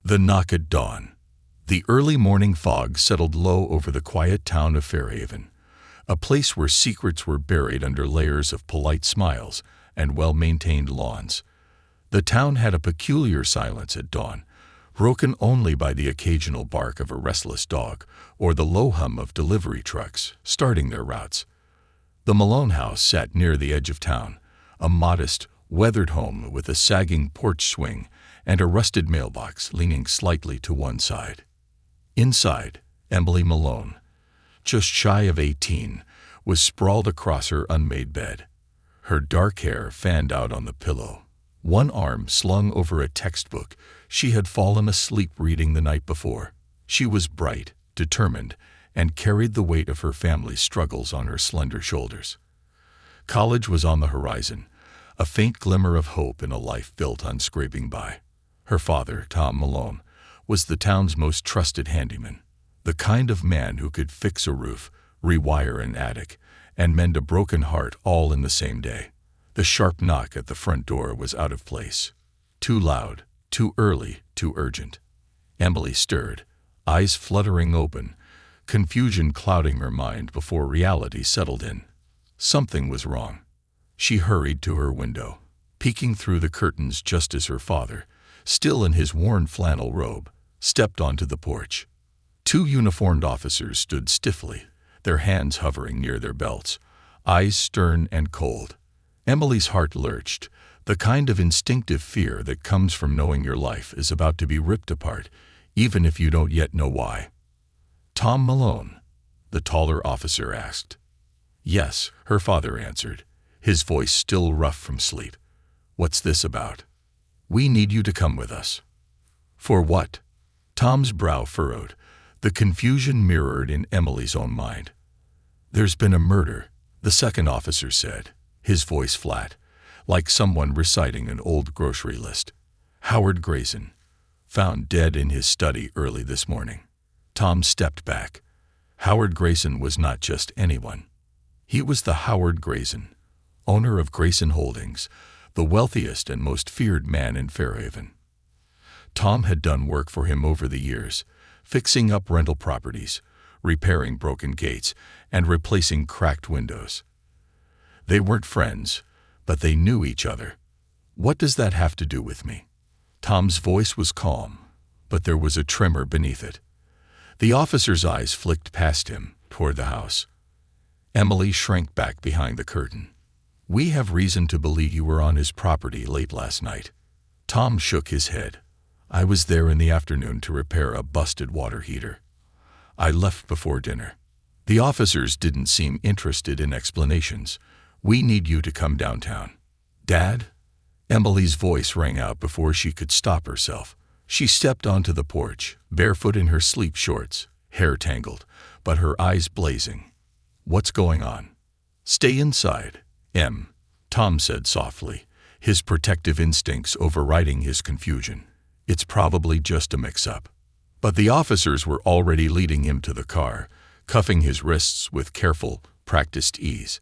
The knock at dawn. The early morning fog settled low over the quiet town of Fairhaven, a place where secrets were buried under layers of polite smiles and well-maintained lawns. The town had a peculiar silence at dawn, broken only by the occasional bark of a restless dog or the low hum of delivery trucks starting their routes. The Malone house sat near the edge of town, a modest, weathered home with a sagging porch swing and a rusted mailbox leaning slightly to one side. Inside, Emily Malone, just shy of 18, was sprawled across her unmade bed. Her dark hair fanned out on the pillow, one arm slung over a textbook she had fallen asleep reading the night before. She was bright, determined, and carried the weight of her family's struggles on her slender shoulders. College was on the horizon, a faint glimmer of hope in a life built on scraping by. Her father, Tom Malone, was the town's most trusted handyman, the kind of man who could fix a roof, rewire an attic, and mend a broken heart all in the same day. The sharp knock at the front door was out of place. Too loud, too early, too urgent. Emily stirred, eyes fluttering open, confusion clouding her mind before reality settled in. Something was wrong. She hurried to her window, peeking through the curtains just as her father, still in his worn flannel robe, stepped onto the porch. Two uniformed officers stood stiffly, their hands hovering near their belts, eyes stern and cold. Emily's heart lurched, the kind of instinctive fear that comes from knowing your life is about to be ripped apart, even if you don't yet know why. "Tom Malone?" the taller officer asked. "Yes," her father answered, his voice still rough from sleep. "What's this about?" "We need you to come with us." "For what?" Tom's brow furrowed, the confusion mirrored in Emily's own mind. "There's been a murder," the second officer said, his voice flat, like someone reciting an old grocery list. "Howard Grayson, found dead in his study early this morning." Tom stepped back. Howard Grayson was not just anyone. He was the Howard Grayson, owner of Grayson Holdings, the wealthiest and most feared man in Fairhaven. Tom had done work for him over the years, fixing up rental properties, repairing broken gates, and replacing cracked windows. They weren't friends, but they knew each other. "What does that have to do with me?" Tom's voice was calm, but there was a tremor beneath it. The officer's eyes flicked past him, toward the house. Emily shrank back behind the curtain. "We have reason to believe you were on his property late last night." Tom shook his head. "I was there in the afternoon to repair a busted water heater. I left before dinner." The officers didn't seem interested in explanations. "We need you to come downtown." "Dad?" Emily's voice rang out before she could stop herself. She stepped onto the porch, barefoot in her sleep shorts, hair tangled, but her eyes blazing. "What's going on?" "Stay inside, Em," Tom said softly, his protective instincts overriding his confusion. "It's probably just a mix-up." But the officers were already leading him to the car, cuffing his wrists with careful, practiced ease.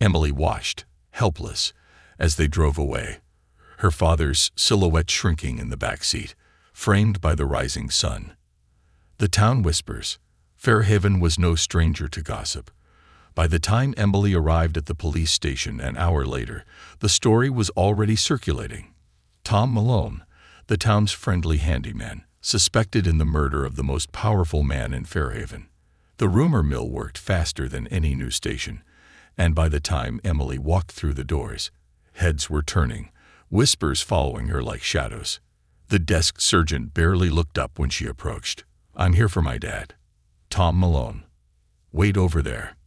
Emily watched, helpless, as they drove away, her father's silhouette shrinking in the back seat, framed by the rising sun. The town whispers. Fairhaven was no stranger to gossip. By the time Emily arrived at the police station an hour later, the story was already circulating. Tom Malone, the town's friendly handyman, suspected in the murder of the most powerful man in Fairhaven. The rumor mill worked faster than any news station, and by the time Emily walked through the doors, heads were turning, whispers following her like shadows. The desk sergeant barely looked up when she approached. "I'm here for my dad, Tom Malone. Wait over there."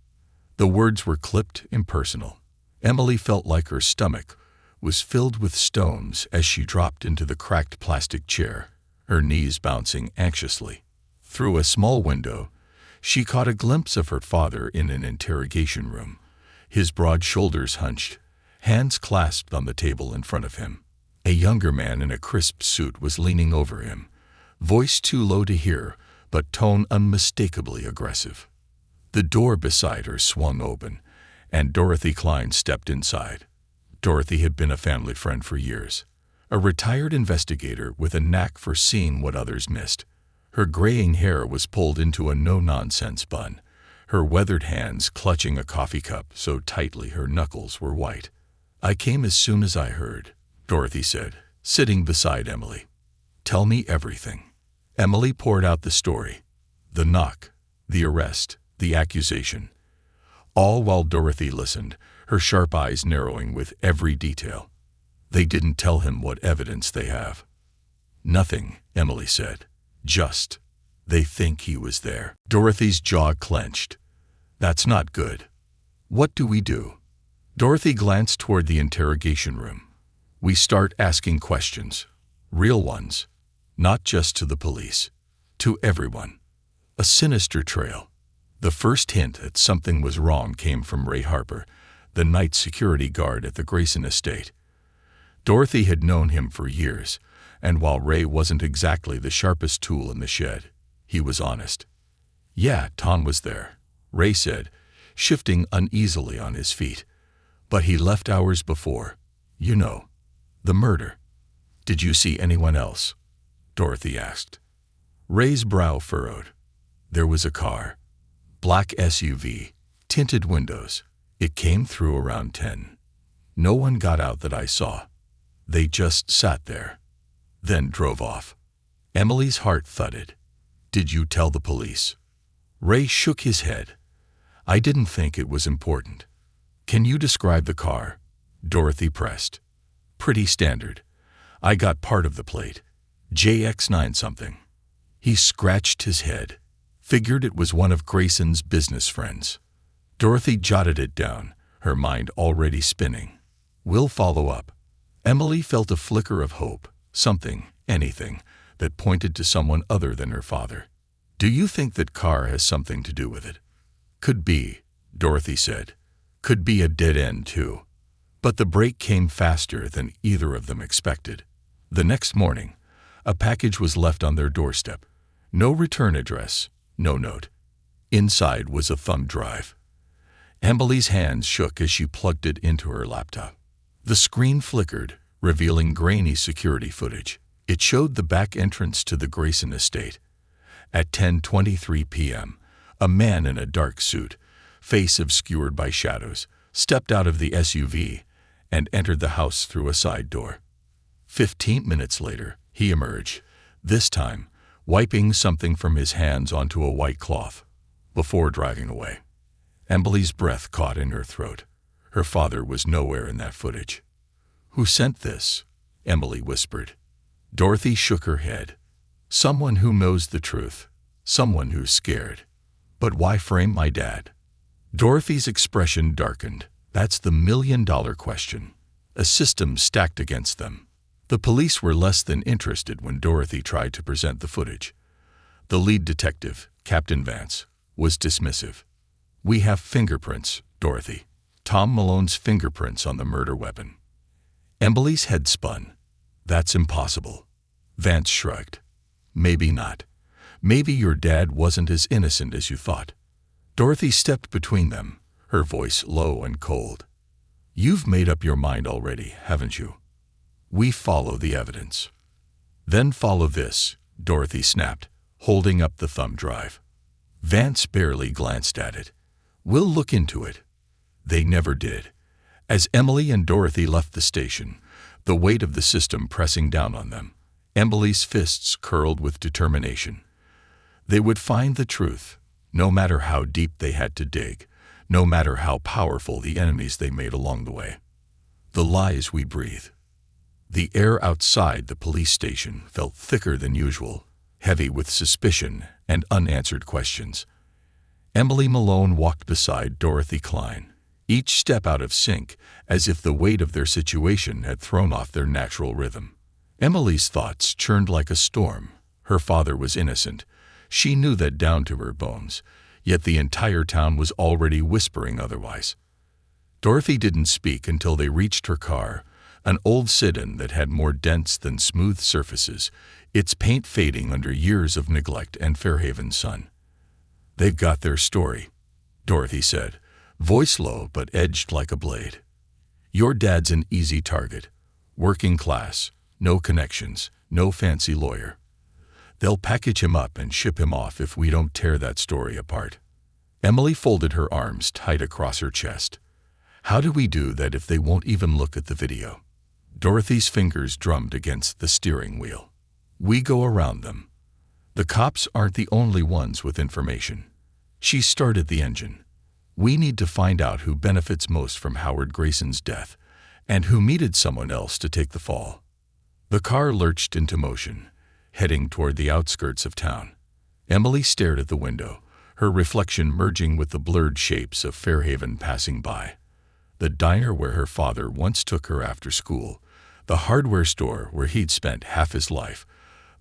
The words were clipped, impersonal. Emily felt like her stomach was filled with stones as she dropped into the cracked plastic chair, her knees bouncing anxiously. Through a small window, she caught a glimpse of her father in an interrogation room, his broad shoulders hunched, hands clasped on the table in front of him. A younger man in a crisp suit was leaning over him, voice too low to hear, but tone unmistakably aggressive. The door beside her swung open, and Dorothy Klein stepped inside. Dorothy had been a family friend for years. a retired investigator with a knack for seeing what others missed. Her graying hair was pulled into a no-nonsense bun, her weathered hands clutching a coffee cup so tightly her knuckles were white. "I came as soon as I heard," Dorothy said, sitting beside Emily. "Tell me everything." Emily poured out the story. The knock, the arrest, the accusation. All while Dorothy listened, her sharp eyes narrowing with every detail. "They didn't tell him what evidence they have." "Nothing," Emily said. "Just, they think he was there." Dorothy's jaw clenched. "That's not good. What do we do?" Dorothy glanced toward the interrogation room. "We start asking questions. Real ones. Not just to the police. To everyone. A sinister trail." The first hint that something was wrong came from Ray Harper, the night security guard at the Grayson estate. Dorothy had known him for years, and while Ray wasn't exactly the sharpest tool in the shed, he was honest. "Yeah, Tom was there," Ray said, shifting uneasily on his feet. "But he left hours before. You know, the murder." "Did you see anyone else?" Dorothy asked. Ray's brow furrowed. "There was a car. Black SUV, tinted windows. It came through around 10. No one got out that I saw. They just sat there. Then drove off." Emily's heart thudded. "Did you tell the police?" Ray shook his head. "I didn't think it was important." "Can you describe the car?" Dorothy pressed. "Pretty standard. I got part of the plate. JX9 something." He scratched his head. "Figured it was one of Grayson's business friends." Dorothy jotted it down, her mind already spinning. "We'll follow up." Emily felt a flicker of hope, something, anything, that pointed to someone other than her father. "Do you think that car has something to do with it?" "Could be," Dorothy said. "Could be a dead end, too." But the break came faster than either of them expected. The next morning, a package was left on their doorstep. No return address, no note. Inside was a thumb drive. Emily's hands shook as she plugged it into her laptop. The screen flickered, revealing grainy security footage. It showed the back entrance to the Grayson estate. At 10:23 p.m., a man in a dark suit, face obscured by shadows, stepped out of the SUV and entered the house through a side door. 15 minutes later, he emerged, this time wiping something from his hands onto a white cloth, before driving away. Emily's breath caught in her throat. Her father was nowhere in that footage. "Who sent this?" Emily whispered. Dorothy shook her head. "Someone who knows the truth. Someone who's scared." "But why frame my dad?" Dorothy's expression darkened. "That's the million-dollar question." A system stacked against them. The police were less than interested when Dorothy tried to present the footage. The lead detective, Captain Vance, was dismissive. "We have fingerprints, Dorothy. Tom Malone's fingerprints on the murder weapon." Emily's head spun. "That's impossible." Vance shrugged. "Maybe not. Maybe your dad wasn't as innocent as you thought." Dorothy stepped between them, her voice low and cold. "You've made up your mind already, haven't you? We follow the evidence." "Then follow this," Dorothy snapped, holding up the thumb drive. Vance barely glanced at it. "We'll look into it." They never did. As Emily and Dorothy left the station, the weight of the system pressing down on them, Emily's fists curled with determination. They would find the truth, no matter how deep they had to dig, no matter how powerful the enemies they made along the way. The lies we breathe. The air outside the police station felt thicker than usual, heavy with suspicion and unanswered questions. Emily Malone walked beside Dorothy Klein, each step out of sync, as if the weight of their situation had thrown off their natural rhythm. Emily's thoughts churned like a storm. Her father was innocent. She knew that down to her bones, yet the entire town was already whispering otherwise. Dorothy didn't speak until they reached her car, an old sedan that had more dents than smooth surfaces, its paint fading under years of neglect and Fairhaven sun. "They've got their story," Dorothy said, voice low but edged like a blade. "Your dad's an easy target. Working class, No connections, no fancy lawyer. They'll package him up and ship him off if we don't tear that story apart. Emily folded her arms tight across her chest. How do we do that if they won't even look at the video? Dorothy's fingers drummed against the steering wheel. We go around them. The cops aren't the only ones with information. She started the engine. We need to find out who benefits most from Howard Grayson's death, and who needed someone else to take the fall. The car lurched into motion, heading toward the outskirts of town. Emily stared at the window, her reflection merging with the blurred shapes of Fairhaven passing by. The diner where her father once took her after school, the hardware store where he'd spent half his life,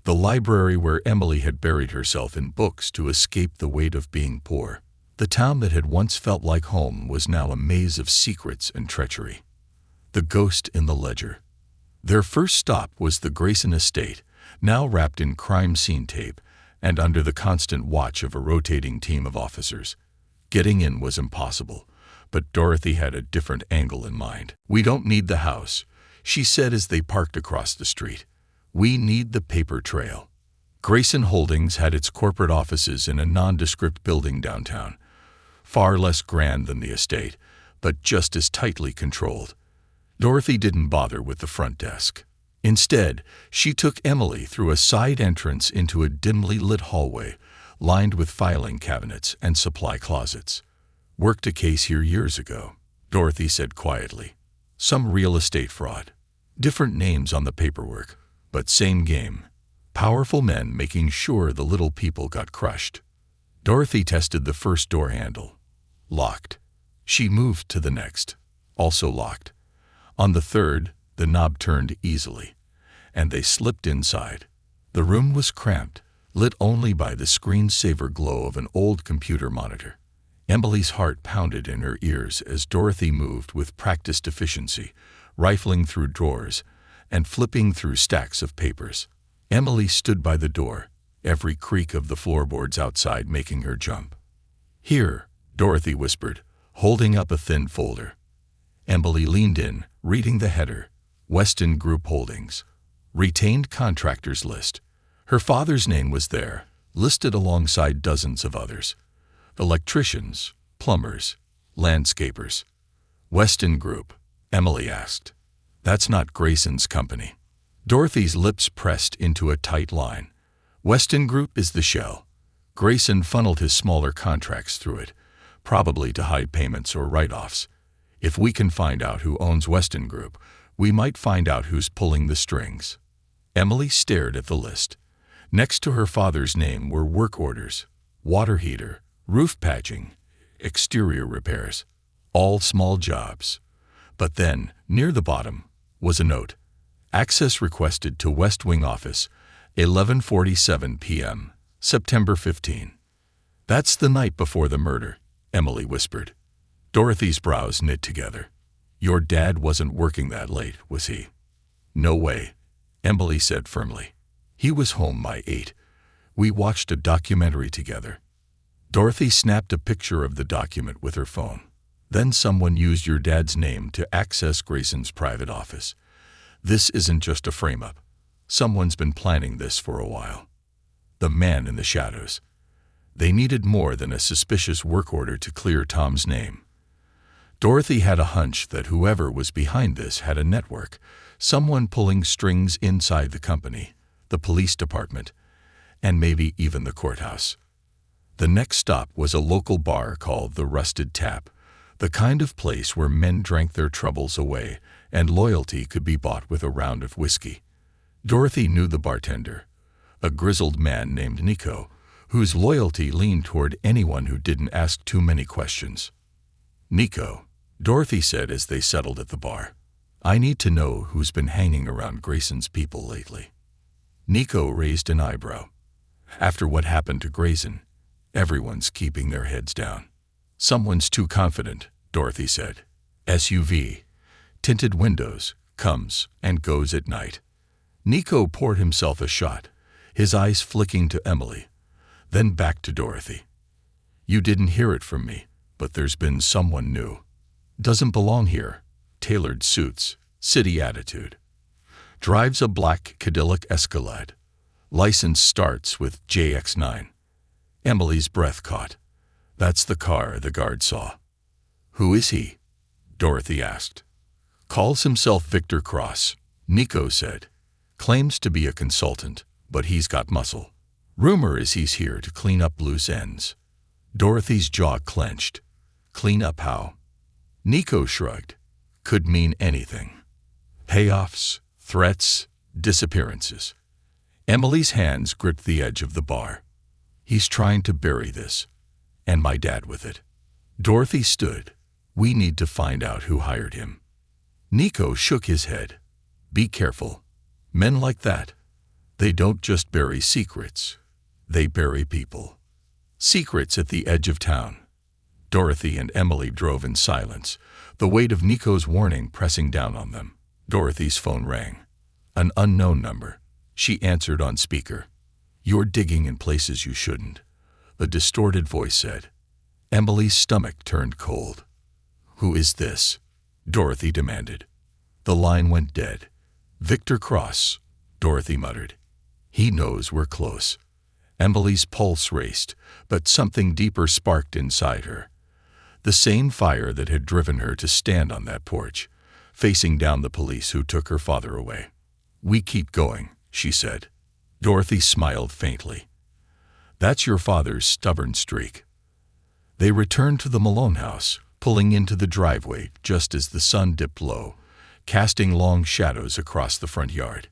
the library where Emily had buried herself in books to escape the weight of being poor. The town that had once felt like home was now a maze of secrets and treachery. The ghost in the ledger. Their first stop was the Grayson estate, now wrapped in crime scene tape and under the constant watch of a rotating team of officers. Getting in was impossible, but Dorothy had a different angle in mind. We don't need the house, she said as they parked across the street. We need the paper trail. Grayson Holdings had its corporate offices in a nondescript building downtown, far less grand than the estate, but just as tightly controlled. Dorothy didn't bother with the front desk. Instead, she took Emily through a side entrance into a dimly lit hallway, lined with filing cabinets and supply closets. Worked a case here years ago, Dorothy said quietly. Some real estate fraud. Different names on the paperwork, but same game. Powerful men making sure the little people got crushed. Dorothy tested the first door handle. Locked. She moved to the next. Also locked. On the third, the knob turned easily, and they slipped inside. The room was cramped, lit only by the screensaver glow of an old computer monitor. Emily's heart pounded in her ears as Dorothy moved with practiced efficiency, rifling through drawers and flipping through stacks of papers. Emily stood by the door, every creak of the floorboards outside making her jump. Here, Dorothy whispered, holding up a thin folder. Emily leaned in, reading the header, Weston Group Holdings, Retained Contractors List. Her father's name was there, listed alongside dozens of others. Electricians, plumbers, landscapers. Weston Group, Emily asked. That's not Grayson's company. Dorothy's lips pressed into a tight line. Weston Group is the shell. Grayson funneled his smaller contracts through it, probably to hide payments or write-offs. If we can find out who owns Weston Group, we might find out who's pulling the strings. Emily stared at the list. Next to her father's name were work orders, water heater, roof patching, exterior repairs, all small jobs. But then, near the bottom, was a note. Access requested to West Wing office, 11:47 p.m., September 15. That's the night before the murder, Emily whispered. Dorothy's brows knit together. Your dad wasn't working that late, was he? No way, Emily said firmly. He was home by 8. We watched a documentary together. Dorothy snapped a picture of the document with her phone. Then someone used your dad's name to access Grayson's private office. This isn't just a frame-up. Someone's been planning this for a while. The man in the shadows. They needed more than a suspicious work order to clear Tom's name. Dorothy had a hunch that whoever was behind this had a network, someone pulling strings inside the company, the police department, and maybe even the courthouse. The next stop was a local bar called the Rusted Tap, the kind of place where men drank their troubles away and loyalty could be bought with a round of whiskey. Dorothy knew the bartender, a grizzled man named Nico, whose loyalty leaned toward anyone who didn't ask too many questions. Nico, Dorothy said as they settled at the bar. I need to know who's been hanging around Grayson's people lately. Nico raised an eyebrow. After what happened to Grayson, everyone's keeping their heads down. Someone's too confident, Dorothy said. SUV, tinted windows, comes and goes at night. Nico poured himself a shot, his eyes flicking to Emily, then back to Dorothy. You didn't hear it from me, but there's been someone new. Doesn't belong here. Tailored suits, city attitude. Drives a black Cadillac Escalade. License starts with JX9. Emily's breath caught. That's the car the guard saw. Who is he? Dorothy asked. Calls himself Victor Cross, Nico said. Claims to be a consultant, but he's got muscle. Rumor is he's here to clean up loose ends. Dorothy's jaw clenched. Clean up how? Nico shrugged. Could mean anything. Payoffs, threats, disappearances. Emily's hands gripped the edge of the bar. He's trying to bury this, and my dad with it. Dorothy stood. We need to find out who hired him. Nico shook his head. Be careful. Men like that, they don't just bury secrets. They bury people. Secrets at the edge of town. Dorothy and Emily drove in silence, the weight of Nico's warning pressing down on them. Dorothy's phone rang. An unknown number. She answered on speaker. You're digging in places you shouldn't, the distorted voice said. Emily's stomach turned cold. Who is this? Dorothy demanded. The line went dead. Victor Cross, Dorothy muttered. He knows we're close. Emily's pulse raced, but something deeper sparked inside her. The same fire that had driven her to stand on that porch, facing down the police who took her father away. We keep going, she said. Dorothy smiled faintly. That's your father's stubborn streak. They returned to the Malone house, pulling into the driveway just as the sun dipped low, casting long shadows across the front yard.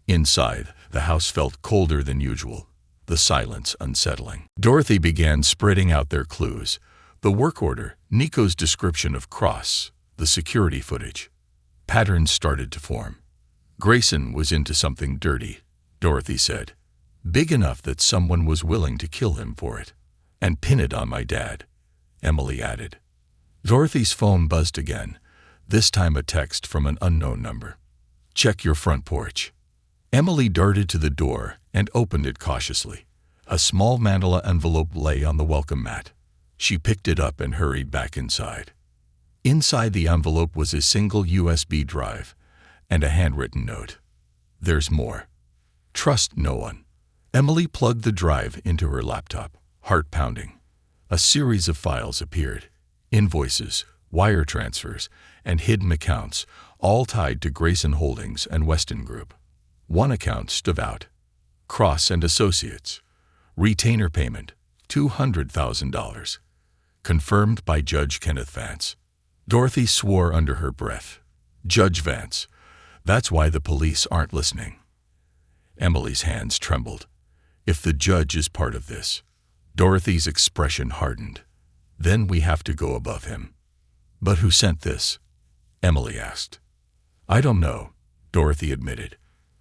Inside, the house felt colder than usual, the silence unsettling. Dorothy began spreading out their clues. The work order, Nico's description of Cross, the security footage. Patterns started to form. Grayson was into something dirty, Dorothy said. Big enough that someone was willing to kill him for it. And pin it on my dad, Emily added. Dorothy's phone buzzed again, this time a text from an unknown number. Check your front porch. Emily darted to the door and opened it cautiously. A small manila envelope lay on the welcome mat. She picked it up and hurried back inside. Inside the envelope was a single USB drive and a handwritten note. There's more. Trust no one. Emily plugged the drive into her laptop, heart pounding. A series of files appeared. Invoices, wire transfers, and hidden accounts, all tied to Grayson Holdings and Weston Group. One account stood out. Cross and Associates. Retainer payment, $200,000. Confirmed by Judge Kenneth Vance. Dorothy swore under her breath. Judge Vance. That's why the police aren't listening. Emily's hands trembled. If the judge is part of this. Dorothy's expression hardened. Then we have to go above him. But who sent this? Emily asked. I don't know, Dorothy admitted.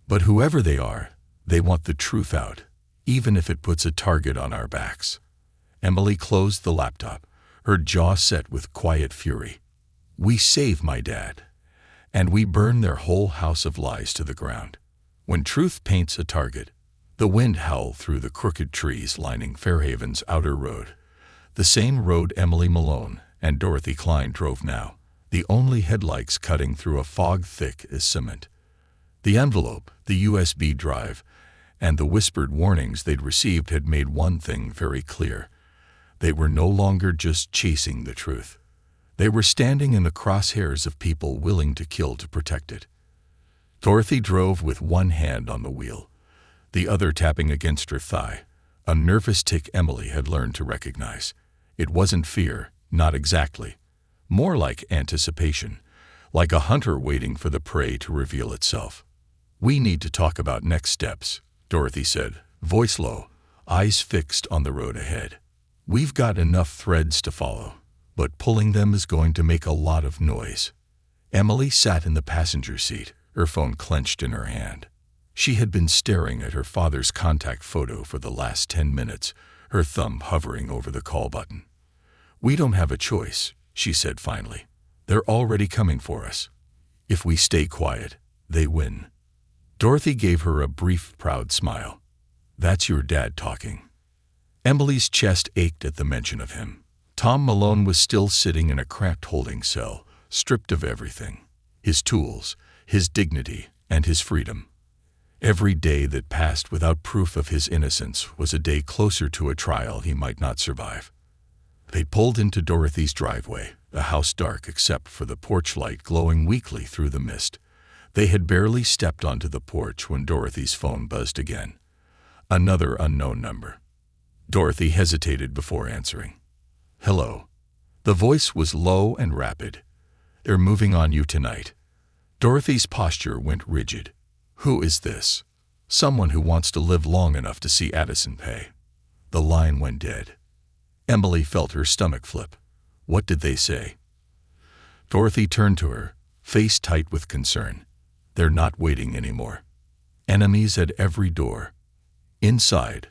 But whoever they are, they want the truth out, even if it puts a target on our backs. Emily closed the laptop, her jaw set with quiet fury. We save my dad, and we burn their whole house of lies to the ground. When truth paints a target, the wind howled through the crooked trees lining Fairhaven's outer road, the same road Emily Malone and Dorothy Klein drove now, the only headlights cutting through a fog thick as cement. The envelope, the USB drive, and the whispered warnings they'd received had made one thing very clear. They were no longer just chasing the truth. They were standing in the crosshairs of people willing to kill to protect it. Dorothy drove with one hand on the wheel, the other tapping against her thigh, a nervous tic Emily had learned to recognize. It wasn't fear, not exactly. More like anticipation, like a hunter waiting for the prey to reveal itself. We need to talk about next steps, Dorothy said, voice low, eyes fixed on the road ahead. We've got enough threads to follow, but pulling them is going to make a lot of noise. Emily sat in the passenger seat, her phone clenched in her hand. She had been staring at her father's contact photo for the last 10 minutes, her thumb hovering over the call button. We don't have a choice, she said finally. They're already coming for us. If we stay quiet, they win. Dorothy gave her a brief, proud smile. That's your dad talking. Emily's chest ached at the mention of him. Tom Malone was still sitting in a cramped holding cell, stripped of everything. His tools, his dignity, and his freedom. Every day that passed without proof of his innocence was a day closer to a trial he might not survive. They pulled into Dorothy's driveway, the house dark except for the porch light glowing weakly through the mist. They had barely stepped onto the porch when Dorothy's phone buzzed again. Another unknown number. Dorothy hesitated before answering. "Hello." The voice was low and rapid. "They're moving on you tonight." Dorothy's posture went rigid. "Who is this?" "Someone who wants to live long enough to see Addison pay." The line went dead. Emily felt her stomach flip. What did they say? Dorothy turned to her, face tight with concern. "They're not waiting anymore. Enemies at every door." Inside,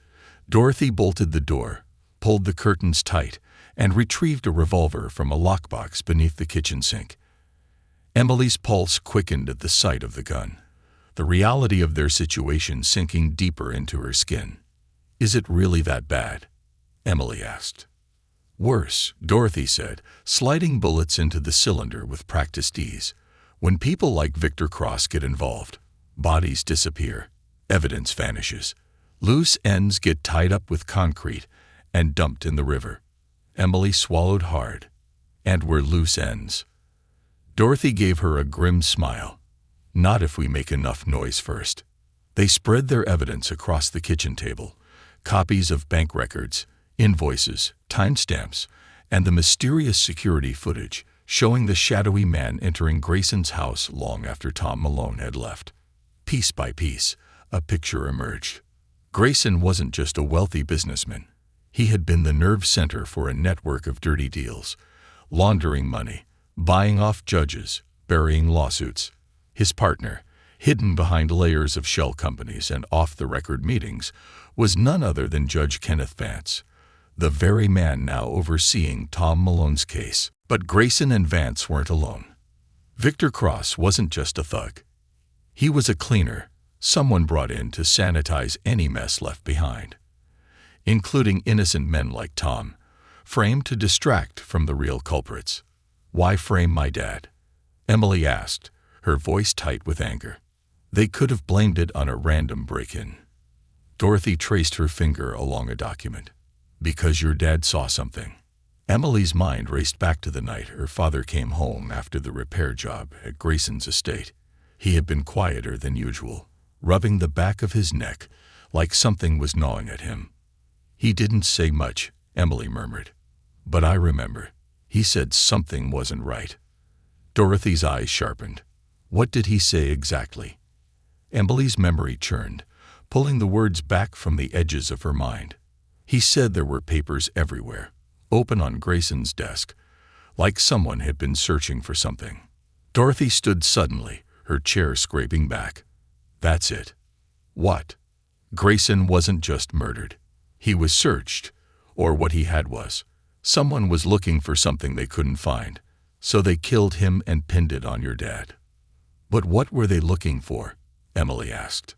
Dorothy bolted the door, pulled the curtains tight, and retrieved a revolver from a lockbox beneath the kitchen sink. Emily's pulse quickened at the sight of the gun, the reality of their situation sinking deeper into her skin. "Is it really that bad?" Emily asked. "Worse," Dorothy said, sliding bullets into the cylinder with practiced ease. "When people like Victor Cross get involved, bodies disappear, evidence vanishes. Loose ends get tied up with concrete and dumped in the river." Emily swallowed hard. "And we're loose ends." Dorothy gave her a grim smile. "Not if we make enough noise first." They spread their evidence across the kitchen table, copies of bank records, invoices, timestamps, and the mysterious security footage showing the shadowy man entering Grayson's house long after Tom Malone had left. Piece by piece, a picture emerged. Grayson wasn't just a wealthy businessman. He had been the nerve center for a network of dirty deals, laundering money, buying off judges, burying lawsuits. His partner, hidden behind layers of shell companies and off-the-record meetings, was none other than Judge Kenneth Vance, the very man now overseeing Tom Malone's case. But Grayson and Vance weren't alone. Victor Cross wasn't just a thug. He was a cleaner, someone brought in to sanitize any mess left behind, including innocent men like Tom, framed to distract from the real culprits. "Why frame my dad?" Emily asked, her voice tight with anger. "They could have blamed it on a random break-in." Dorothy traced her finger along a document. "Because your dad saw something." Emily's mind raced back to the night her father came home after the repair job at Grayson's estate. He had been quieter than usual, rubbing the back of his neck like something was gnawing at him. "He didn't say much," Emily murmured. "But I remember. He said something wasn't right." Dorothy's eyes sharpened. "What did he say exactly?" Emily's memory churned, pulling the words back from the edges of her mind. "He said there were papers everywhere, open on Grayson's desk, like someone had been searching for something." Dorothy stood suddenly, her chair scraping back. "That's it." "What?" Grayson wasn't just murdered. He was searched, or what he had was. Someone was looking for something they couldn't find, so they killed him and pinned it on your dad. "But what were they looking for?" Emily asked.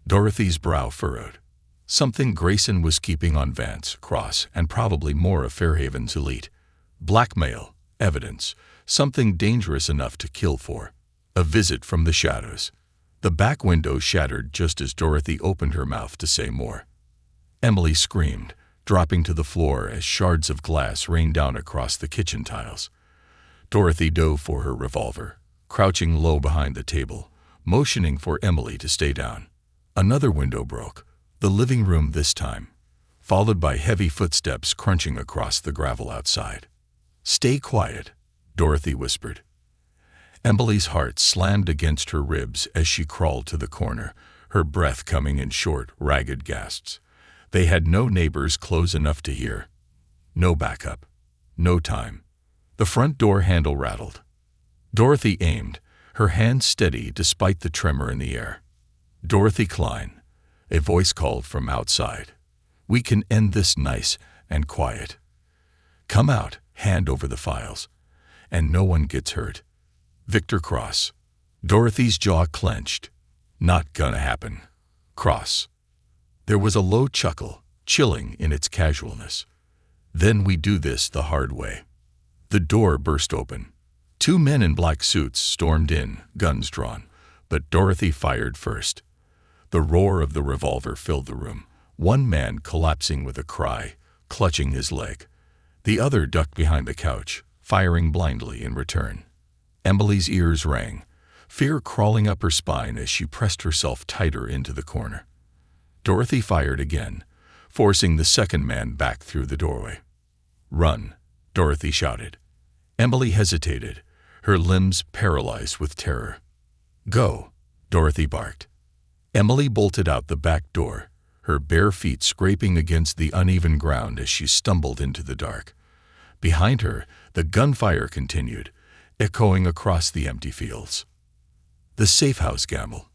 Dorothy's brow furrowed. Something Grayson was keeping on Vance, Cross, and probably more of Fairhaven's elite. Blackmail, evidence, something dangerous enough to kill for. A visit from the shadows. The back window shattered just as Dorothy opened her mouth to say more. Emily screamed, dropping to the floor as shards of glass rained down across the kitchen tiles. Dorothy dove for her revolver, crouching low behind the table, motioning for Emily to stay down. Another window broke, the living room this time, followed by heavy footsteps crunching across the gravel outside. "Stay quiet," Dorothy whispered. Emily's heart slammed against her ribs as she crawled to the corner, her breath coming in short, ragged gasps. They had no neighbors close enough to hear. No backup. No time. The front door handle rattled. Dorothy aimed, her hand steady despite the tremor in the air. "Dorothy Klein," a voice called from outside. "We can end this nice and quiet. Come out, hand over the files, and no one gets hurt. Victor Cross." Dorothy's jaw clenched. "Not gonna happen. Cross." There was a low chuckle, chilling in its casualness. "Then we do this the hard way." The door burst open. Two men in black suits stormed in, guns drawn, but Dorothy fired first. The roar of the revolver filled the room, one man collapsing with a cry, clutching his leg. The other ducked behind the couch, firing blindly in return. Emily's ears rang, fear crawling up her spine as she pressed herself tighter into the corner. Dorothy fired again, forcing the second man back through the doorway. "Run," Dorothy shouted. Emily hesitated, her limbs paralyzed with terror. "Go," Dorothy barked. Emily bolted out the back door, her bare feet scraping against the uneven ground as she stumbled into the dark. Behind her, the gunfire continued, echoing across the empty fields. The safe house gamble.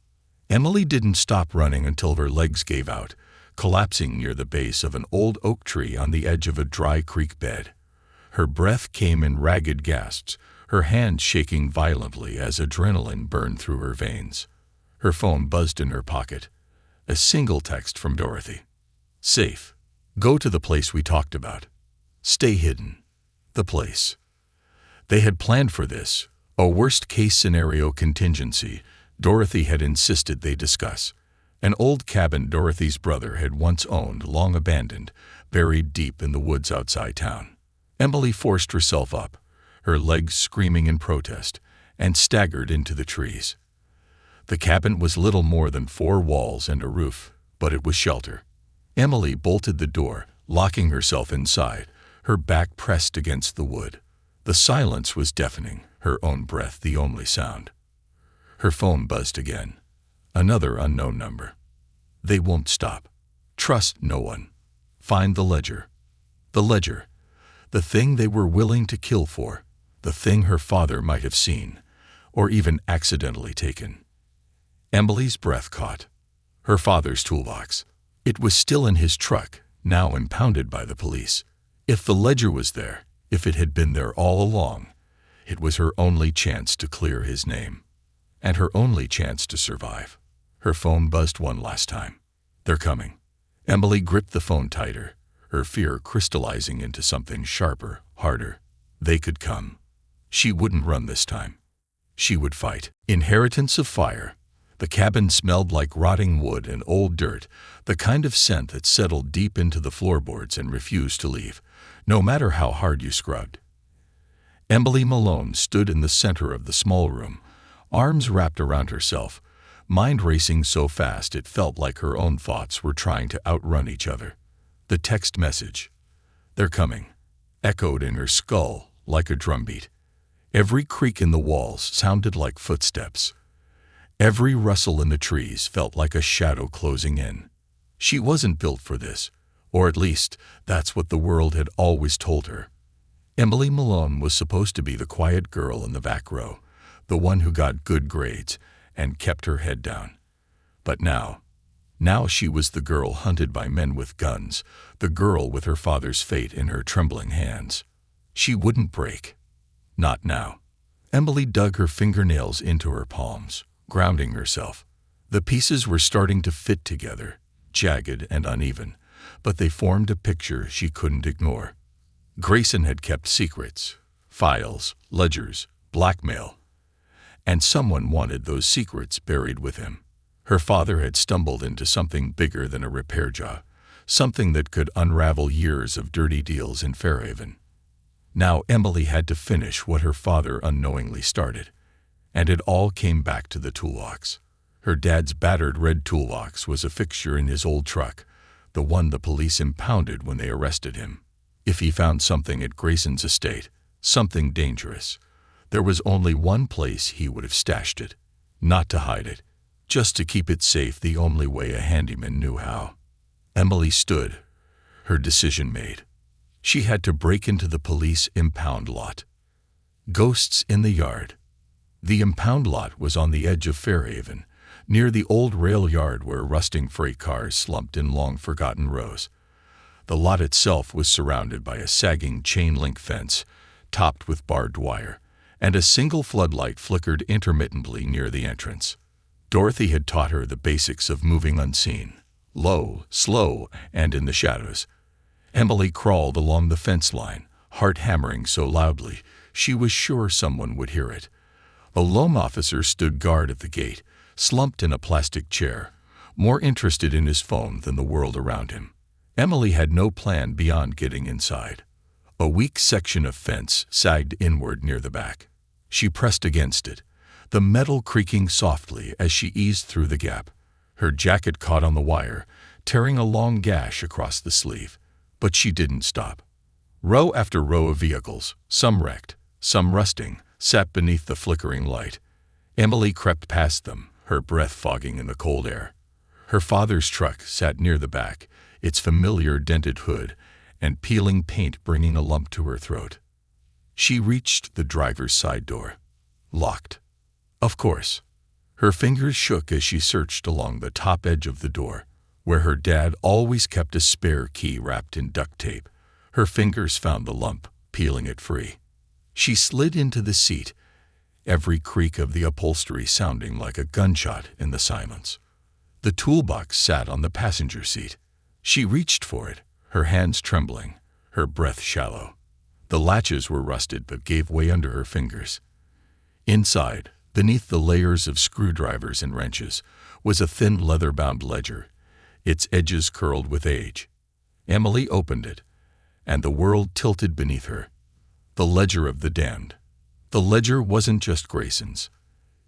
Emily didn't stop running until her legs gave out, collapsing near the base of an old oak tree on the edge of a dry creek bed. Her breath came in ragged gasps, her hands shaking violently as adrenaline burned through her veins. Her phone buzzed in her pocket. A single text from Dorothy. "Safe. Go to the place we talked about. Stay hidden." The place. They had planned for this, a worst-case scenario contingency Dorothy had insisted they discuss. An old cabin Dorothy's brother had once owned, long abandoned, buried deep in the woods outside town. Emily forced herself up, her legs screaming in protest, and staggered into the trees. The cabin was little more than 4 walls and a roof, but it was shelter. Emily bolted the door, locking herself inside, her back pressed against the wood. The silence was deafening, her own breath the only sound. Her phone buzzed again. Another unknown number. They won't stop. Trust no one. Find the ledger. The ledger. The thing they were willing to kill for. The thing her father might have seen, or even accidentally taken. Emily's breath caught. Her father's toolbox. It was still in his truck, now impounded by the police. If the ledger was there, if it had been there all along, it was her only chance to clear his name. And her only chance to survive. Her phone buzzed one last time. They're coming. Emily gripped the phone tighter, her fear crystallizing into something sharper, harder. They could come. She wouldn't run this time. She would fight. Inheritance of fire. The cabin smelled like rotting wood and old dirt, the kind of scent that settled deep into the floorboards and refused to leave, no matter how hard you scrubbed. Emily Malone stood in the center of the small room, arms wrapped around herself, mind racing so fast it felt like her own thoughts were trying to outrun each other. The text message, "They're coming," echoed in her skull like a drumbeat. Every creak in the walls sounded like footsteps. Every rustle in the trees felt like a shadow closing in. She wasn't built for this, or at least that's what the world had always told her. Emily Malone was supposed to be the quiet girl in the back row, the one who got good grades and kept her head down. But now she was the girl hunted by men with guns, the girl with her father's fate in her trembling hands. She wouldn't break. Not now. Emily dug her fingernails into her palms, grounding herself. The pieces were starting to fit together, jagged and uneven, but they formed a picture she couldn't ignore. Grayson had kept secrets, files, ledgers, blackmail, and someone wanted those secrets buried with him. Her father had stumbled into something bigger than a repair job, something that could unravel years of dirty deals in Fairhaven. Now Emily had to finish what her father unknowingly started, and it all came back to the toolbox. Her dad's battered red toolbox was a fixture in his old truck, the one the police impounded when they arrested him. If he found something at Grayson's estate, something dangerous, there was only one place he would have stashed it. Not to hide it, just to keep it safe the only way a handyman knew how. Emily stood, her decision made. She had to break into the police impound lot. Ghosts in the yard. The impound lot was on the edge of Fairhaven, near the old rail yard where rusting freight cars slumped in long-forgotten rows. The lot itself was surrounded by a sagging chain-link fence, topped with barbed wire, and a single floodlight flickered intermittently near the entrance. Dorothy had taught her the basics of moving unseen, low, slow, and in the shadows. Emily crawled along the fence line, heart hammering so loudly she was sure someone would hear it. A lone officer stood guard at the gate, slumped in a plastic chair, more interested in his phone than the world around him. Emily had no plan beyond getting inside. A weak section of fence sagged inward near the back. She pressed against it, the metal creaking softly as she eased through the gap. Her jacket caught on the wire, tearing a long gash across the sleeve. But she didn't stop. Row after row of vehicles, some wrecked, some rusting, sat beneath the flickering light. Emily crept past them, her breath fogging in the cold air. Her father's truck sat near the back, its familiar dented hood and peeling paint bringing a lump to her throat. She reached the driver's side door. Locked. Of course. Her fingers shook as she searched along the top edge of the door, where her dad always kept a spare key wrapped in duct tape. Her fingers found the lump, peeling it free. She slid into the seat, every creak of the upholstery sounding like a gunshot in the silence. The toolbox sat on the passenger seat. She reached for it, her hands trembling, her breath shallow. The latches were rusted but gave way under her fingers. Inside, beneath the layers of screwdrivers and wrenches, was a thin leather-bound ledger, its edges curled with age. Emily opened it, and the world tilted beneath her. The ledger of the damned. The ledger wasn't just Grayson's.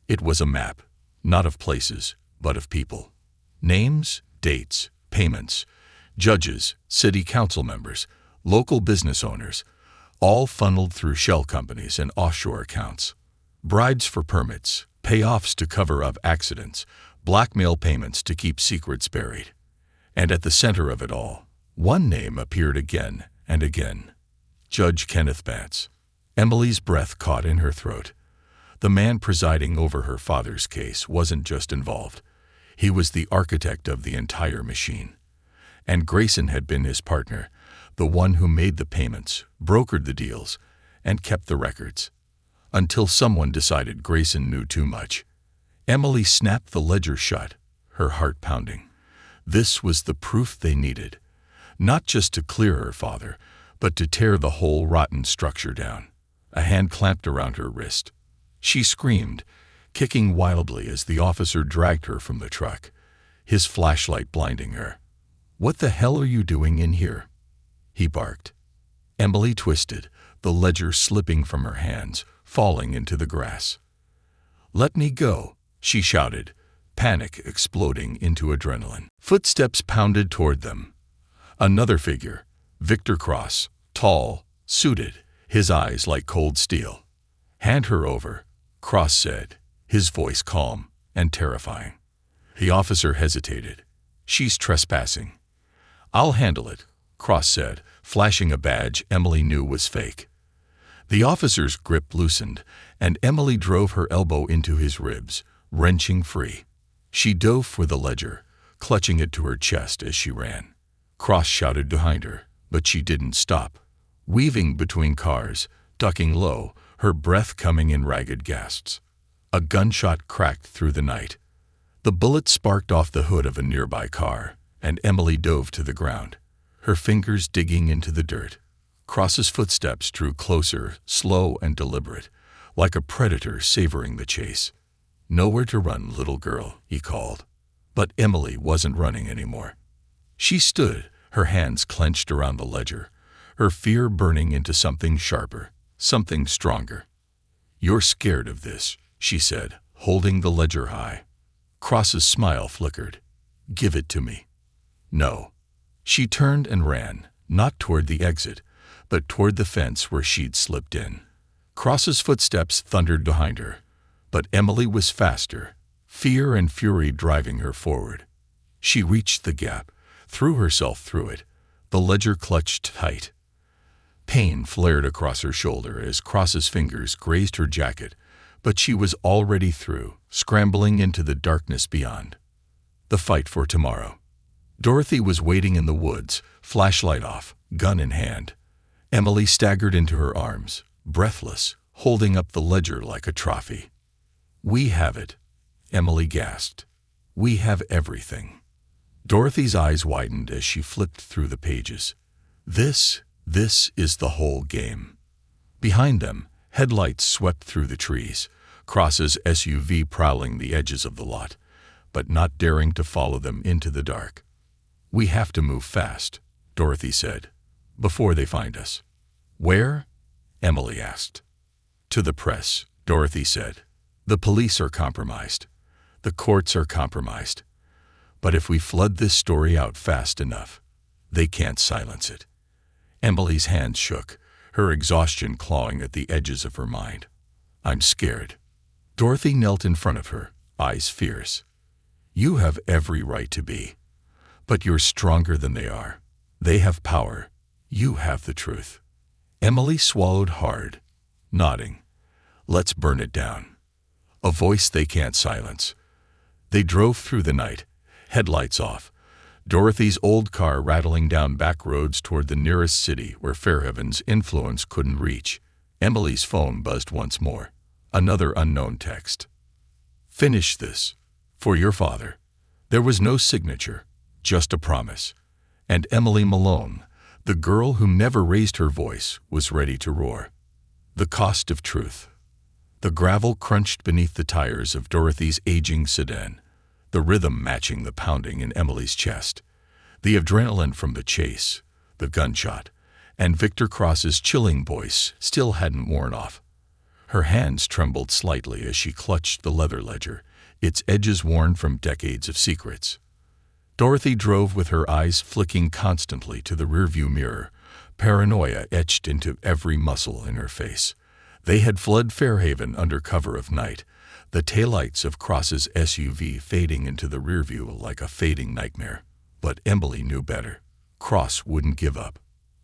It was a map, not of places, but of people. Names, dates, payments, judges, city council members, local business owners, all funneled through shell companies and offshore accounts. Bribes for permits, payoffs to cover up accidents, blackmail payments to keep secrets buried. And at the center of it all, one name appeared again and again. Judge Kenneth Batts. Emily's breath caught in her throat. The man presiding over her father's case wasn't just involved. He was the architect of the entire machine. And Grayson had been his partner, the one who made the payments, brokered the deals, and kept the records. Until someone decided Grayson knew too much. Emily snapped the ledger shut, her heart pounding. This was the proof they needed, not just to clear her father, but to tear the whole rotten structure down. A hand clamped around her wrist. She screamed, kicking wildly as the officer dragged her from the truck, his flashlight blinding her. "What the hell are you doing in here?" he barked. Emily twisted, the ledger slipping from her hands, falling into the grass. "Let me go," she shouted, panic exploding into adrenaline. Footsteps pounded toward them. Another figure, Victor Cross, tall, suited, his eyes like cold steel. "Hand her over," Cross said, his voice calm and terrifying. The officer hesitated. "She's trespassing." "I'll handle it," Cross said, flashing a badge Emily knew was fake. The officer's grip loosened, and Emily drove her elbow into his ribs, wrenching free. She dove for the ledger, clutching it to her chest as she ran. Cross shouted behind her, but she didn't stop. Weaving between cars, ducking low, her breath coming in ragged gasps. A gunshot cracked through the night. The bullet sparked off the hood of a nearby car, and Emily dove to the ground, her fingers digging into the dirt. Cross's footsteps drew closer, slow and deliberate, like a predator savoring the chase. "Nowhere to run, little girl," he called. But Emily wasn't running anymore. She stood, her hands clenched around the ledger, her fear burning into something sharper, something stronger. "You're scared of this," she said, holding the ledger high. Cross's smile flickered. "Give it to me." "No." She turned and ran, not toward the exit, but toward the fence where she'd slipped in. Cross's footsteps thundered behind her, but Emily was faster, fear and fury driving her forward. She reached the gap, threw herself through it, the ledger clutched tight. Pain flared across her shoulder as Cross's fingers grazed her jacket, but she was already through, scrambling into the darkness beyond. The fight for tomorrow. Dorothy was waiting in the woods, flashlight off, gun in hand. Emily staggered into her arms, breathless, holding up the ledger like a trophy. "We have it," Emily gasped. "We have everything." Dorothy's eyes widened as she flipped through the pages. This is the whole game. Behind them, headlights swept through the trees, Cross's SUV prowling the edges of the lot, but not daring to follow them into the dark. "We have to move fast," Dorothy said, "before they find us." "Where?" Emily asked. "To the press," Dorothy said. "The police are compromised. The courts are compromised. But if we flood this story out fast enough, they can't silence it." Emily's hands shook, her exhaustion clawing at the edges of her mind. "I'm scared." Dorothy knelt in front of her, eyes fierce. "You have every right to be. But you're stronger than they are. They have power. You have the truth." Emily swallowed hard, nodding. "Let's burn it down." A voice they can't silence. They drove through the night, headlights off, Dorothy's old car rattling down back roads toward the nearest city where Fairhaven's influence couldn't reach. Emily's phone buzzed once more. Another unknown text. "Finish this. For your father." There was no signature, just a promise. And Emily Malone, the girl who never raised her voice, was ready to roar. The cost of truth. The gravel crunched beneath the tires of Dorothy's aging sedan, the rhythm matching the pounding in Emily's chest. The adrenaline from the chase, the gunshot, and Victor Cross's chilling voice still hadn't worn off. Her hands trembled slightly as she clutched the leather ledger, its edges worn from decades of secrets. Dorothy drove with her eyes flicking constantly to the rearview mirror, paranoia etched into every muscle in her face. They had fled Fairhaven under cover of night, the taillights of Cross's SUV fading into the rearview like a fading nightmare. But Emily knew better. Cross wouldn't give up.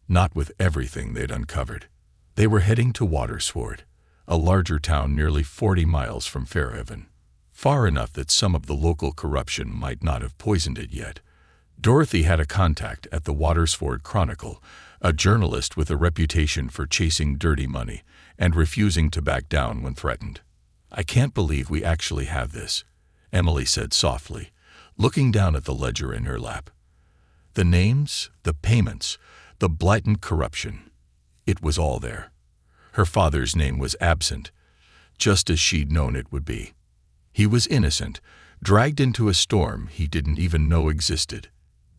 Not with everything they'd uncovered. They were heading to Watersford, a larger town nearly 40 miles from Fairhaven. Far enough that some of the local corruption might not have poisoned it yet. Dorothy had a contact at the Watersford Chronicle, a journalist with a reputation for chasing dirty money and refusing to back down when threatened. "I can't believe we actually have this," Emily said softly, looking down at the ledger in her lap. The names, the payments, the blatant corruption. It was all there. Her father's name was absent, just as she'd known it would be. He was innocent, dragged into a storm he didn't even know existed.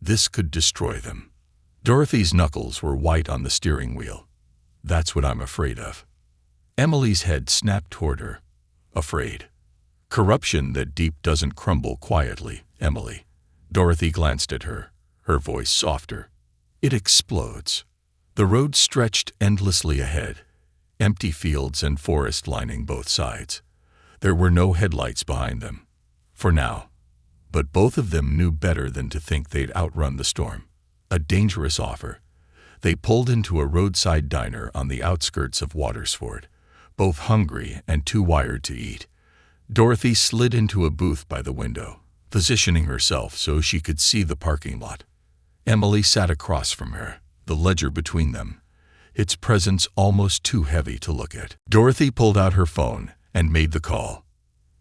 This could destroy them. Dorothy's knuckles were white on the steering wheel. "That's what I'm afraid of." Emily's head snapped toward her. "Afraid." "Corruption that deep doesn't crumble quietly, Emily." Dorothy glanced at her, her voice softer. "It explodes." The road stretched endlessly ahead, empty fields and forest lining both sides. There were no headlights behind them, for now. But both of them knew better than to think they'd outrun the storm. A dangerous offer. They pulled into a roadside diner on the outskirts of Watersford, both hungry and too wired to eat. Dorothy slid into a booth by the window, positioning herself so she could see the parking lot. Emily sat across from her, the ledger between them, its presence almost too heavy to look at. Dorothy pulled out her phone and made the call.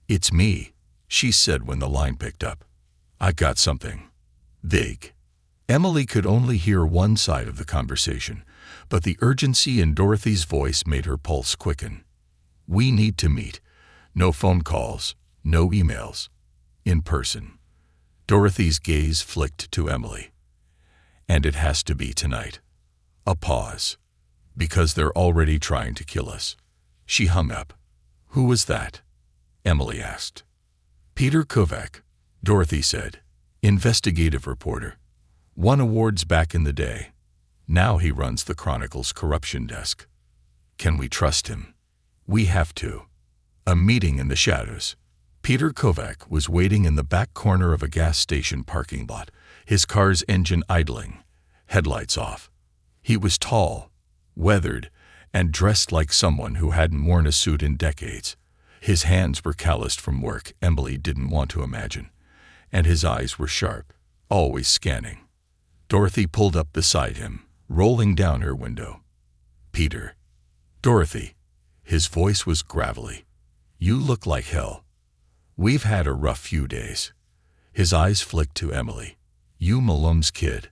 "It's me," she said when the line picked up. "I got something big." Emily could only hear one side of the conversation, but the urgency in Dorothy's voice made her pulse quicken. "We need to meet. No phone calls, no emails. In person." Dorothy's gaze flicked to Emily. "And it has to be tonight." A pause. "Because they're already trying to kill us." She hung up. "Who was that?" Emily asked. "Peter Kovac," Dorothy said. "Investigative reporter. Won awards back in the day. Now he runs the Chronicle's corruption desk." "Can we trust him?" "We have to." A meeting in the shadows. Peter Kovac was waiting in the back corner of a gas station parking lot, his car's engine idling, headlights off. He was tall, weathered, and dressed like someone who hadn't worn a suit in decades. His hands were calloused from work Emily didn't want to imagine, and his eyes were sharp, always scanning. Dorothy pulled up beside him, rolling down her window. "Peter." "Dorothy." His voice was gravelly. "You look like hell. We've had a rough few days." His eyes flicked to Emily. "You Malone's kid."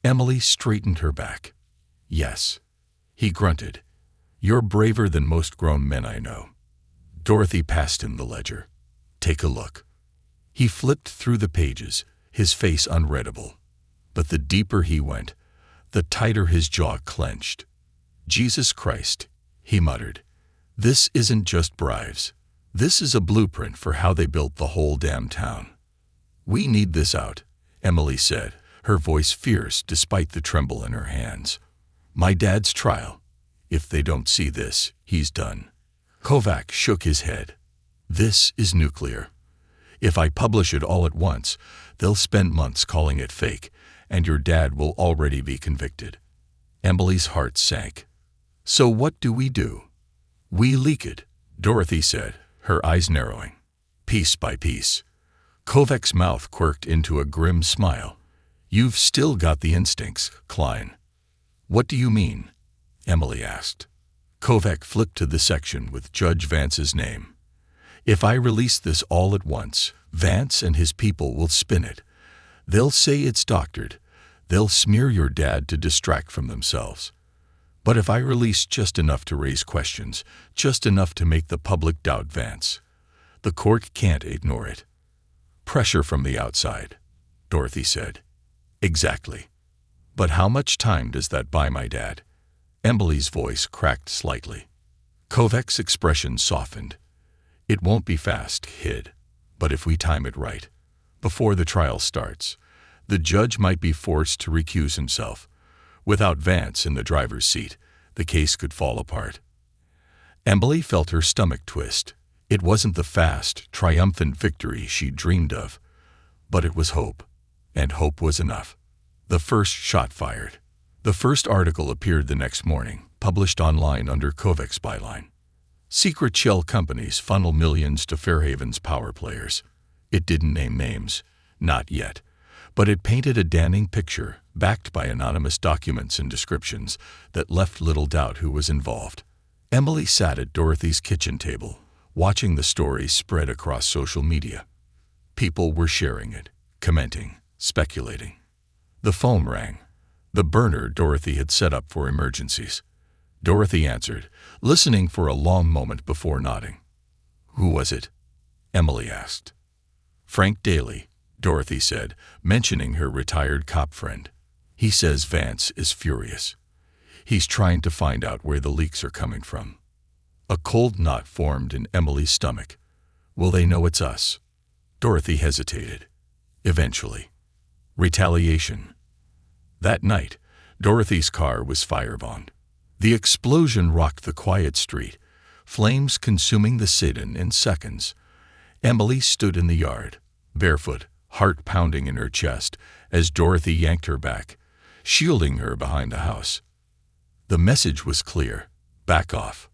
Emily straightened her back. "Yes." He grunted. "You're braver than most grown men I know." Dorothy passed him the ledger. "Take a look." He flipped through the pages, his face unreadable. But the deeper he went, the tighter his jaw clenched. "Jesus Christ," he muttered. "This isn't just bribes. This is a blueprint for how they built the whole damn town." "We need this out," Emily said, her voice fierce despite the tremble in her hands. "My dad's trial. If they don't see this, he's done." Kovac shook his head. "This is nuclear. If I publish it all at once, they'll spend months calling it fake, and your dad will already be convicted." Emily's heart sank. "So what do? "We leak it," Dorothy said, her eyes narrowing. "Piece by piece." Kovac's mouth quirked into a grim smile. "You've still got the instincts, Klein." "What do you mean?" Emily asked. Kovac flipped to the section with Judge Vance's name. "If I release this all at once, Vance and his people will spin it. They'll say it's doctored. They'll smear your dad to distract from themselves. But if I release just enough to raise questions, just enough to make the public doubt Vance, the court can't ignore it." "Pressure from the outside," Dorothy said. "Exactly. But how much time does that buy my dad?" Emily's voice cracked slightly. Kovac's expression softened. "It won't be fast, kid. But if we time it right, before the trial starts, the judge might be forced to recuse himself. Without Vance in the driver's seat, the case could fall apart." Emily felt her stomach twist. It wasn't the fast, triumphant victory she dreamed of, but it was hope, and hope was enough. The first shot fired. The first article appeared the next morning, published online under Kovac's byline. "Secret shell companies funnel millions to Fairhaven's power players." It didn't name names, not yet, but it painted a damning picture, backed by anonymous documents and descriptions, that left little doubt who was involved. Emily sat at Dorothy's kitchen table, watching the story spread across social media. People were sharing it, commenting, speculating. The phone rang. The burner Dorothy had set up for emergencies. Dorothy answered, listening for a long moment before nodding. "Who was it?" Emily asked. "Frank Daly," Dorothy said, mentioning her retired cop friend. "He says Vance is furious. He's trying to find out where the leaks are coming from." A cold knot formed in Emily's stomach. "Will they know it's us?" Dorothy hesitated. "Eventually." Retaliation. That night, Dorothy's car was firebombed. The explosion rocked the quiet street, flames consuming the sedan in seconds. Emily stood in the yard, barefoot, heart pounding in her chest, as Dorothy yanked her back, shielding her behind the house. The message was clear: back off.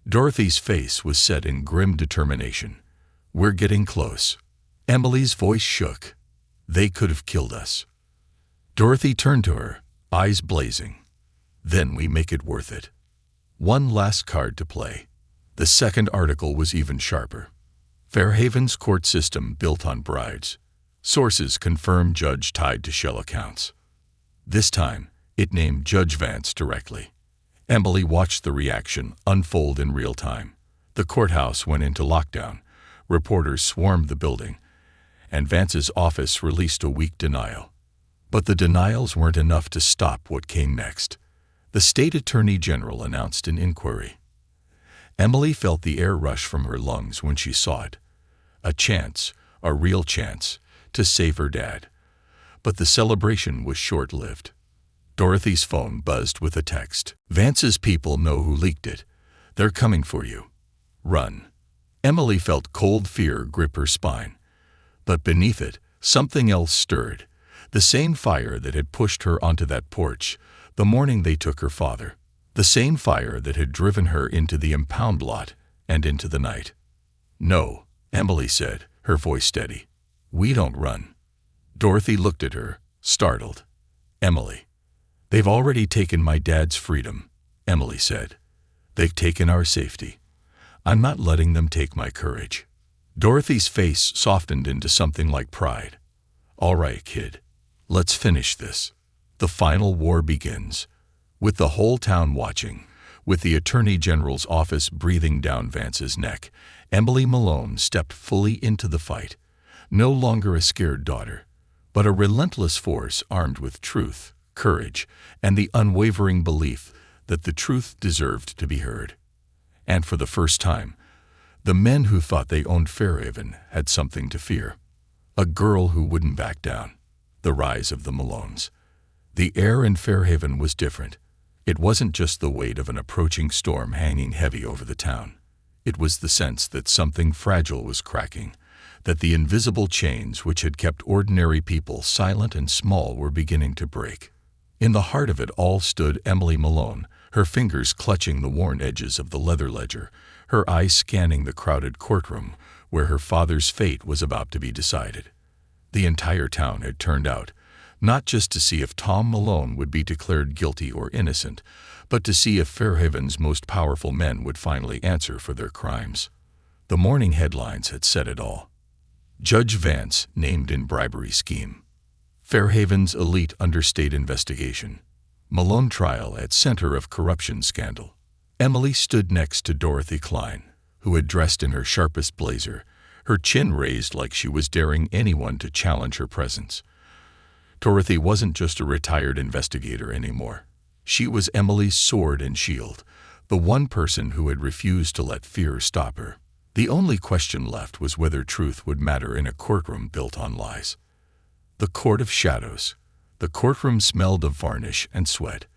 Dorothy's face was set in grim determination. "We're getting close." Emily's voice shook. "They could have killed us." Dorothy turned to her, eyes blazing. "Then we make it worth it." One last card to play. The second article was even sharper. Fairhaven's court system built on bribes. Sources confirmed judge tied to shell accounts. This time, it named Judge Vance directly. Emily watched the reaction unfold in real time. The courthouse went into lockdown. Reporters swarmed the building, and Vance's office released a weak denial. But the denials weren't enough to stop what came next. The state attorney general announced an inquiry. Emily felt the air rush from her lungs when she saw it. A chance, a real chance, to save her dad. But the celebration was short-lived. Dorothy's phone buzzed with a text. "Vance's people know who leaked it. They're coming for you. Run." Emily felt cold fear grip her spine. But beneath it, something else stirred. The same fire that had pushed her onto that porch the morning they took her father. The same fire that had driven her into the impound lot and into the night. "No," Emily said, her voice steady. "We don't run." Dorothy looked at her, startled. "Emily." "They've already taken my dad's freedom," Emily said. "They've taken our safety. I'm not letting them take my courage." Dorothy's face softened into something like pride. "All right, kid. Let's finish this. The final war begins." With the whole town watching, with the Attorney General's office breathing down Vance's neck, Emily Malone stepped fully into the fight. no longer a scared daughter, but a relentless force armed with truth, courage, and the unwavering belief that the truth deserved to be heard. And for the first time, the men who thought they owned Fairhaven had something to fear. A girl who wouldn't back down. The rise of the Malones. The air in Fairhaven was different. It wasn't just the weight of an approaching storm hanging heavy over the town. It was the sense that something fragile was cracking, that the invisible chains which had kept ordinary people silent and small were beginning to break. In the heart of it all stood Emily Malone, her fingers clutching the worn edges of the leather ledger, her eyes scanning the crowded courtroom where her father's fate was about to be decided. The entire town had turned out, not just to see if Tom Malone would be declared guilty or innocent, but to see if Fairhaven's most powerful men would finally answer for their crimes. The morning headlines had said it all. Judge Vance named in bribery scheme. Fairhaven's elite understate investigation. Malone trial at center of corruption scandal. Emily stood next to Dorothy Klein, who had dressed in her sharpest blazer, her chin raised like she was daring anyone to challenge her presence. Dorothy wasn't just a retired investigator anymore. She was Emily's sword and shield, the one person who had refused to let fear stop her. The only question left was whether truth would matter in a courtroom built on lies. The court of shadows. The courtroom smelled of varnish and sweat.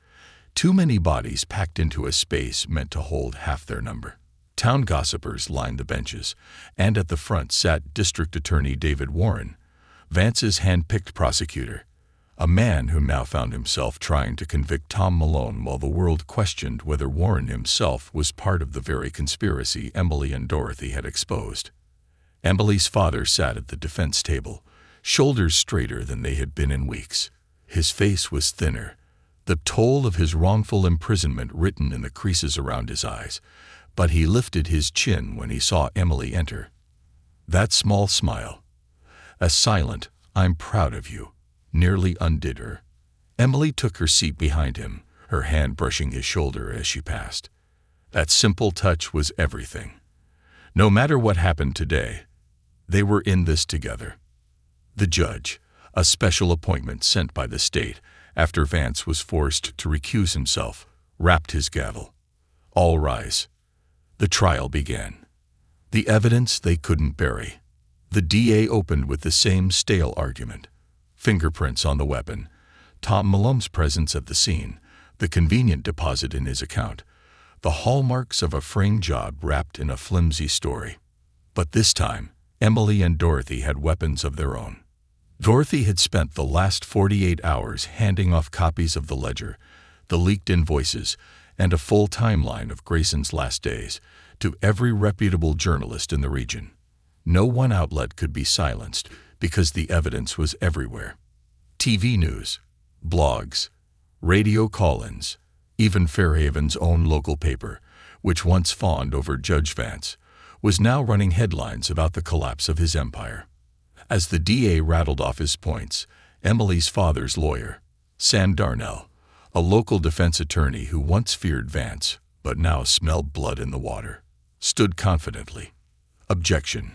Too many bodies packed into a space meant to hold half their number. Town gossipers lined the benches, and at the front sat District Attorney David Warren, Vance's hand-picked prosecutor, a man who now found himself trying to convict Tom Malone while the world questioned whether Warren himself was part of the very conspiracy Emily and Dorothy had exposed. Emily's father sat at the defense table, shoulders straighter than they had been in weeks. His face was thinner, the toll of his wrongful imprisonment written in the creases around his eyes, but he lifted his chin when he saw Emily enter. That small smile, a silent, "I'm proud of you," nearly undid her. Emily took her seat behind him, her hand brushing his shoulder as she passed. That simple touch was everything. No matter what happened today, they were in this together. The judge, a special appointment sent by the state after Vance was forced to recuse himself, rapped his gavel. All rise. The trial began. The evidence they couldn't bury. The DA opened with the same stale argument. Fingerprints on the weapon, Tom Malone's presence at the scene, the convenient deposit in his account, the hallmarks of a framed job wrapped in a flimsy story. But this time, Emily and Dorothy had weapons of their own. Dorothy had spent the last 48 hours handing off copies of the ledger, the leaked invoices, and a full timeline of Grayson's last days to every reputable journalist in the region. No one outlet could be silenced because the evidence was everywhere. TV news, blogs, radio call-ins, even Fairhaven's own local paper, which once fawned over Judge Vance, was now running headlines about the collapse of his empire. As the DA rattled off his points, Emily's father's lawyer, Sam Darnell, a local defense attorney who once feared Vance but now smelled blood in the water, stood confidently. "Objection,"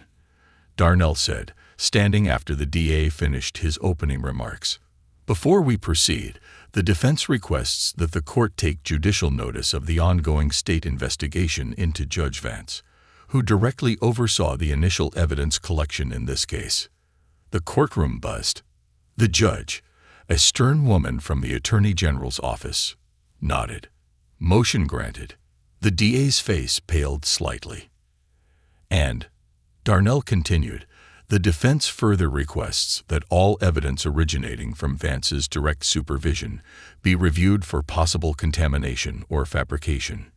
Darnell said, standing after the DA finished his opening remarks. "Before we proceed, the defense requests that the court take judicial notice of the ongoing state investigation into Judge Vance, who directly oversaw the initial evidence collection in this case." The courtroom buzzed. The judge, a stern woman from the Attorney General's office, nodded. Motion granted. The DA's face paled slightly. And, Darnell continued, the defense further requests that all evidence originating from Vance's direct supervision be reviewed for possible contamination or fabrication.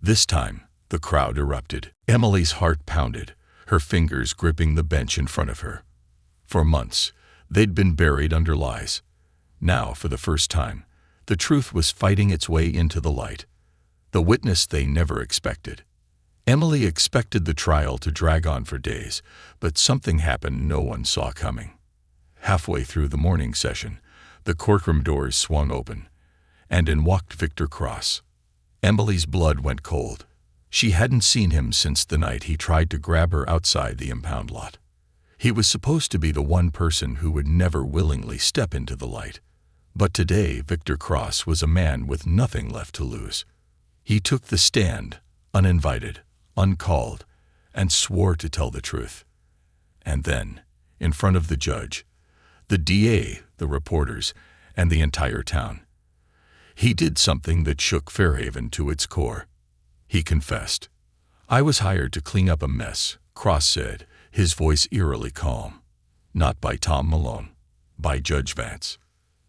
This time, the crowd erupted. Emily's heart pounded, her fingers gripping the bench in front of her. For months, they'd been buried under lies. Now, for the first time, the truth was fighting its way into the light. The witness they never expected. Emily expected the trial to drag on for days, but something happened no one saw coming. Halfway through the morning session, the courtroom doors swung open, and in walked Victor Cross. Emily's blood went cold. She hadn't seen him since the night he tried to grab her outside the impound lot. He was supposed to be the one person who would never willingly step into the light. But today, Victor Cross was a man with nothing left to lose. He took the stand, uninvited, uncalled, and swore to tell the truth. And then, in front of the judge, the DA, the reporters, and the entire town, he did something that shook Fairhaven to its core. He confessed. "I was hired to clean up a mess," Cross said, his voice eerily calm. "Not by Tom Malone, by Judge Vance."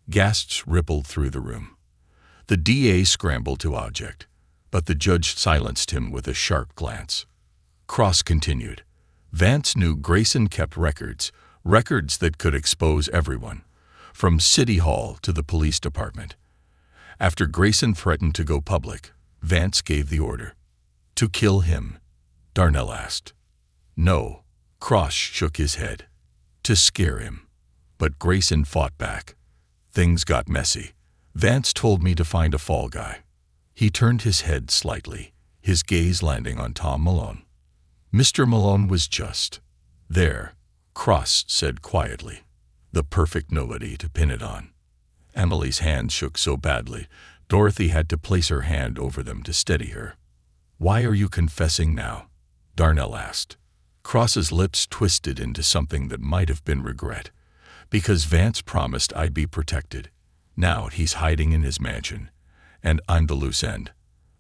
Gasps rippled through the room. The DA scrambled to object, but the judge silenced him with a sharp glance. Cross continued. "Vance knew Grayson kept records that could expose everyone, from City Hall to the police department. After Grayson threatened to go public, Vance gave the order. To kill him?" Darnell asked. "No," Cross shook his head. "To scare him." But Grayson fought back. "Things got messy. Vance told me to find a fall guy." He turned his head slightly, his gaze landing on Tom Malone. "Mr. Malone was just there," Cross said quietly. "The perfect nobody to pin it on." Emily's hands shook so badly, Dorothy had to place her hand over them to steady her. "Why are you confessing now?" Darnell asked. Cross's lips twisted into something that might have been regret. "Because Vance promised I'd be protected. Now he's hiding in his mansion, and I'm the loose end.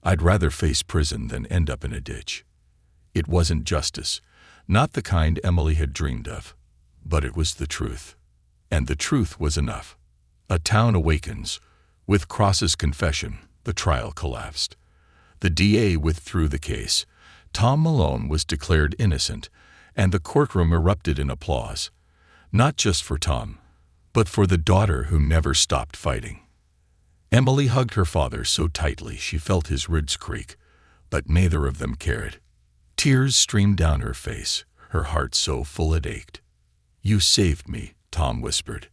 I'd rather face prison than end up in a ditch." It wasn't justice, not the kind Emily had dreamed of, but it was the truth. And the truth was enough. A town awakens. With Cross's confession, the trial collapsed. The DA withdrew the case. Tom Malone was declared innocent, and the courtroom erupted in applause. Not just for Tom, but for the daughter who never stopped fighting. Emily hugged her father so tightly she felt his ribs creak, but neither of them cared. Tears streamed down her face, her heart so full it ached. "You saved me," Tom whispered.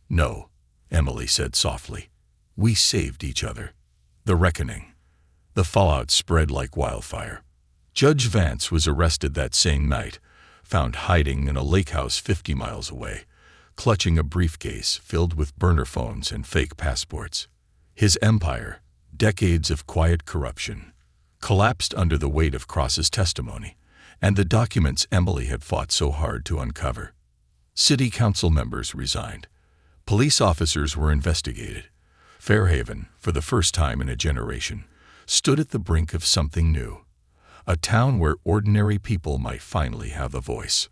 "No," Emily said softly. "We saved each other." The reckoning. The fallout spread like wildfire. Judge Vance was arrested that same night, found hiding in a lake house 50 miles away, clutching a briefcase filled with burner phones and fake passports. His empire, decades of quiet corruption, collapsed under the weight of Cross's testimony and the documents Emily had fought so hard to uncover. City council members resigned. Police officers were investigated. Fairhaven, for the first time in a generation, stood at the brink of something new. A town where ordinary people might finally have a voice.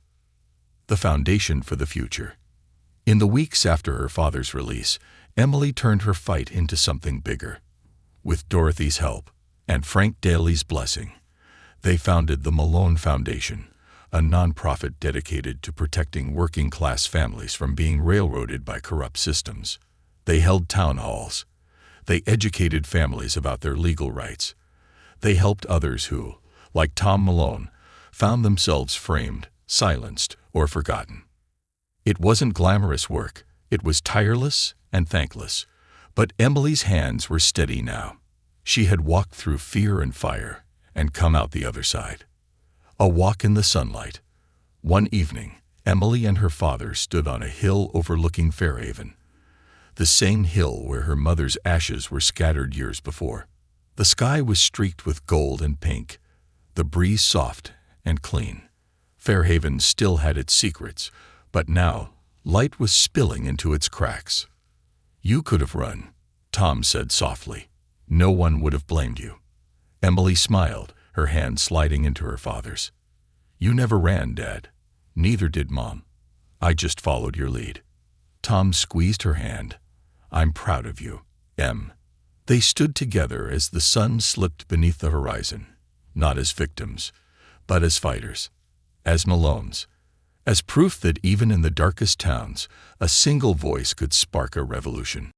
The foundation for the future. In the weeks after her father's release, Emily turned her fight into something bigger. With Dorothy's help and Frank Daly's blessing, they founded the Malone Foundation, a nonprofit dedicated to protecting working-class families from being railroaded by corrupt systems. They held town halls. They educated families about their legal rights. They helped others who, like Tom Malone, found themselves framed, silenced, or forgotten. It wasn't glamorous work. It was tireless and thankless. But Emily's hands were steady now. She had walked through fear and fire and come out the other side. A walk in the sunlight. One evening, Emily and her father stood on a hill overlooking Fairhaven, the same hill where her mother's ashes were scattered years before. The sky was streaked with gold and pink, the breeze soft and clean. Fairhaven still had its secrets, but now light was spilling into its cracks. "You could have run," Tom said softly. "No one would have blamed you." Emily smiled, her hand sliding into her father's. "You never ran, Dad. Neither did Mom. I just followed your lead." Tom squeezed her hand. "I'm proud of you, Em." They stood together as the sun slipped beneath the horizon, not as victims, but as fighters, as Malones, as proof that even in the darkest towns, a single voice could spark a revolution.